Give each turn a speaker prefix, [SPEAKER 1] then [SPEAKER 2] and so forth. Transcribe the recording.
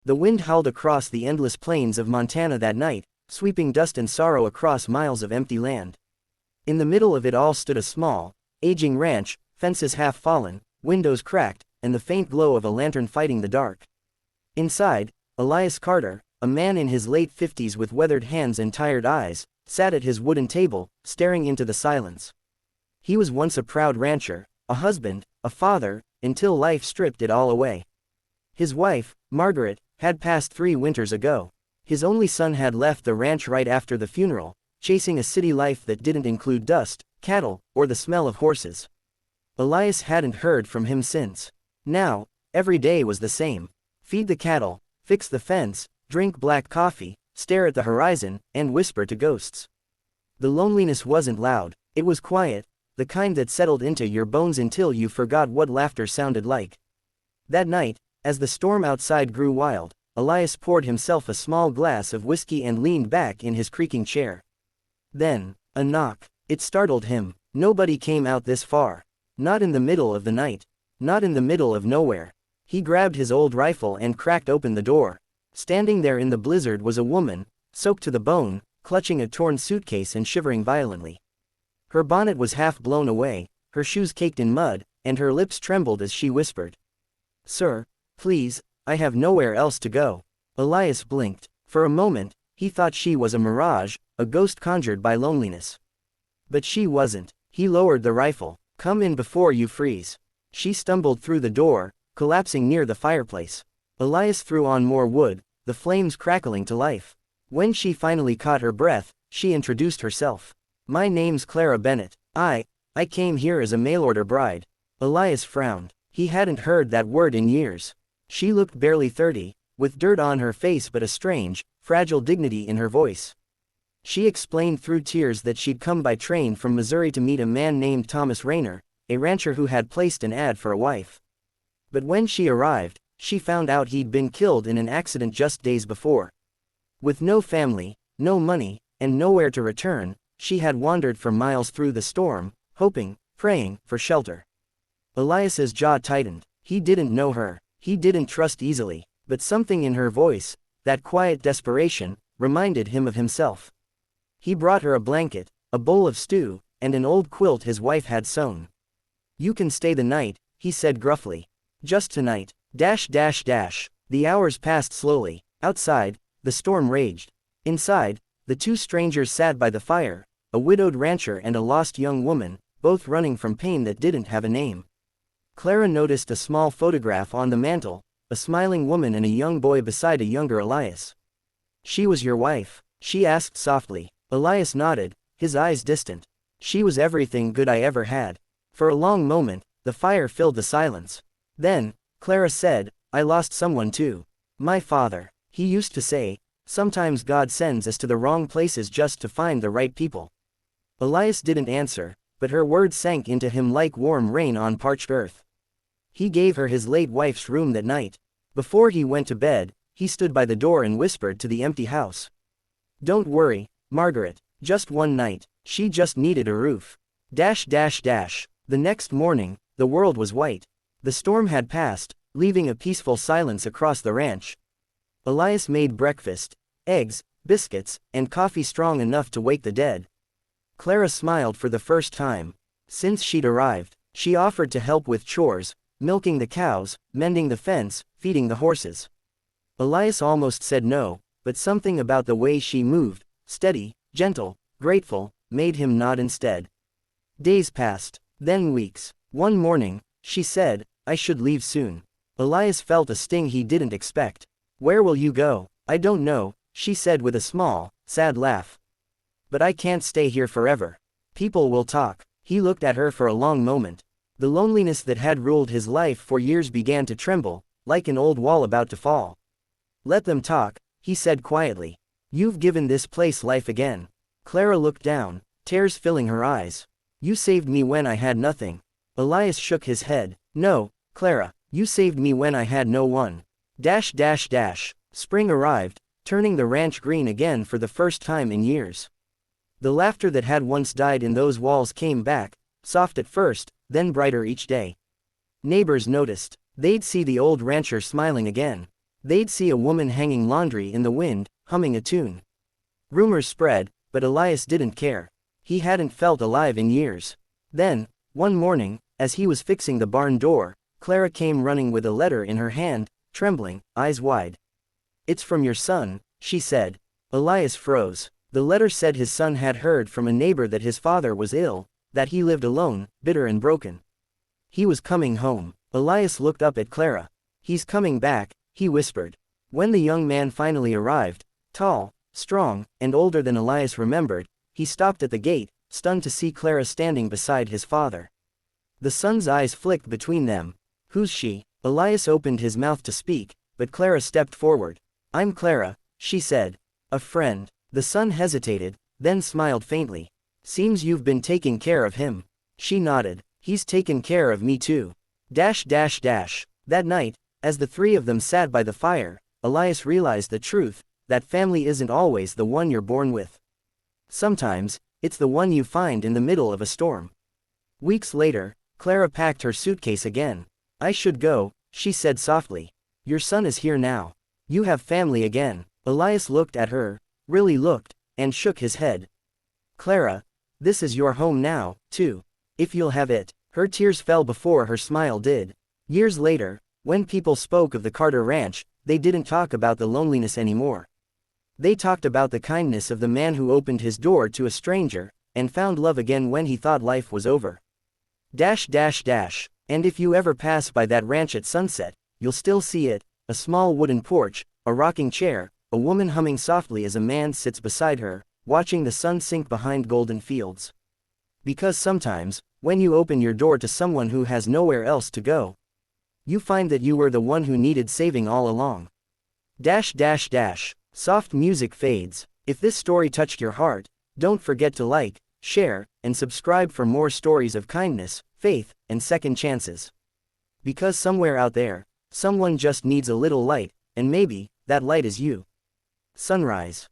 [SPEAKER 1] The wind howled across the endless plains of Montana that night, sweeping dust and sorrow across miles of empty land. In the middle of it all stood a small, aging ranch, fences half fallen, windows cracked, and the faint glow of a lantern fighting the dark. Inside, Elias Carter, a man in his late 50s with weathered hands and tired eyes, sat at his wooden table, staring into the silence. He was once a proud rancher, a husband, a father, until life stripped it all away. His wife, Margaret, had passed 3 winters ago. His only son had left the ranch right after the funeral, chasing a city life that didn't include dust, cattle, or the smell of horses. Elias hadn't heard from him since. Now, every day was the same. Feed the cattle, fix the fence, drink black coffee, stare at the horizon, and whisper to ghosts. The loneliness wasn't loud, it was quiet, the kind that settled into your bones until you forgot what laughter sounded like. That night, as the storm outside grew wild, Elias poured himself a small glass of whiskey and leaned back in his creaking chair. Then, a knock. It startled him. Nobody came out this far. Not in the middle of the night. Not in the middle of nowhere. He grabbed his old rifle and cracked open the door. Standing there in the blizzard was a woman, soaked to the bone, clutching a torn suitcase and shivering violently. Her bonnet was half blown away, her shoes caked in mud, and her lips trembled as she whispered, "Sir, please, I have nowhere else to go." Elias blinked. For a moment, he thought she was a mirage, a ghost conjured by loneliness. But she wasn't. He lowered the rifle. "Come in before you freeze." She stumbled through the door, collapsing near the fireplace. Elias threw on more wood, the flames crackling to life. When she finally caught her breath, she introduced herself. "My name's Clara Bennett. I came here as a mail-order bride." Elias frowned. He hadn't heard that word in years. She looked barely 30, with dirt on her face but a strange, fragile dignity in her voice. She explained through tears that she'd come by train from Missouri to meet a man named Thomas Rayner, a rancher who had placed an ad for a wife. But when she arrived, she found out he'd been killed in an accident just days before. With no family, no money, and nowhere to return, she had wandered for miles through the storm, hoping, praying, for shelter. Elias's jaw tightened. He didn't know her. He didn't trust easily, but something in her voice, that quiet desperation, reminded him of himself. He brought her a blanket, a bowl of stew, and an old quilt his wife had sewn. "You can stay the night," he said gruffly. "Just tonight." The hours passed slowly. Outside, the storm raged. Inside, the 2 strangers sat by the fire, a widowed rancher and a lost young woman, both running from pain that didn't have a name. Clara noticed a small photograph on the mantel, a smiling woman and a young boy beside a younger Elias. "She was your wife?" she asked softly. Elias nodded, his eyes distant. "She was everything good I ever had." For a long moment, the fire filled the silence. Then, Clara said, "I lost someone too. My father. He used to say, sometimes God sends us to the wrong places just to find the right people." Elias didn't answer, but her words sank into him like warm rain on parched earth. He gave her his late wife's room that night. Before he went to bed, he stood by the door and whispered to the empty house, "Don't worry, Margaret, just one night. She just needed a roof." The next morning, the world was white. The storm had passed, leaving a peaceful silence across the ranch. Elias made breakfast, eggs, biscuits, and coffee strong enough to wake the dead. Clara smiled for the first time. Since she'd arrived, she offered to help with chores, milking the cows, mending the fence, feeding the horses. Elias almost said no, but something about the way she moved, steady, gentle, grateful, made him nod instead. Days passed, then weeks. One morning, she said, "I should leave soon." Elias felt a sting he didn't expect. "Where will you go?" "I don't know," she said with a small, sad laugh. "But I can't stay here forever. People will talk." He looked at her for a long moment. The loneliness that had ruled his life for years began to tremble, like an old wall about to fall. "Let them talk," he said quietly. "You've given this place life again." Clara looked down, tears filling her eyes. "You saved me when I had nothing." Elias shook his head. "No, Clara, you saved me when I had no one." Spring arrived, turning the ranch green again for the first time in years. The laughter that had once died in those walls came back, soft at first, then brighter each day. Neighbors noticed. They'd see the old rancher smiling again. They'd see a woman hanging laundry in the wind, humming a tune. Rumors spread, but Elias didn't care. He hadn't felt alive in years. Then, one morning, as he was fixing the barn door, Clara came running with a letter in her hand, trembling, eyes wide. "It's from your son," she said. Elias froze. The letter said his son had heard from a neighbor that his father was ill, that he lived alone, bitter and broken. He was coming home. Elias looked up at Clara. "He's coming back," he whispered. When the young man finally arrived, tall, strong, and older than Elias remembered, he stopped at the gate, stunned to see Clara standing beside his father. The son's eyes flicked between them. "Who's she?" Elias opened his mouth to speak, but Clara stepped forward. "I'm Clara," she said. "A friend." The son hesitated, then smiled faintly. "Seems you've been taking care of him." She nodded. "He's taken care of me too." That night, as the three of them sat by the fire, Elias realized the truth, that family isn't always the one you're born with. Sometimes, it's the one you find in the middle of a storm. Weeks later, Clara packed her suitcase again. "I should go," she said softly. "Your son is here now. You have family again." Elias looked at her, really looked, and shook his head. "Clara, this is your home now, too. If you'll have it." Her tears fell before her smile did. Years later, when people spoke of the Carter Ranch, they didn't talk about the loneliness anymore. They talked about the kindness of the man who opened his door to a stranger, and found love again when he thought life was over. And if you ever pass by that ranch at sunset, you'll still see it, a small wooden porch, a rocking chair, a woman humming softly as a man sits beside her, watching the sun sink behind golden fields. Because sometimes, when you open your door to someone who has nowhere else to go, you find that you were the one who needed saving all along. Soft music fades. If this story touched your heart, don't forget to like, share, and subscribe for more stories of kindness, faith, and second chances. Because somewhere out there, someone just needs a little light, and maybe that light is you. Sunrise.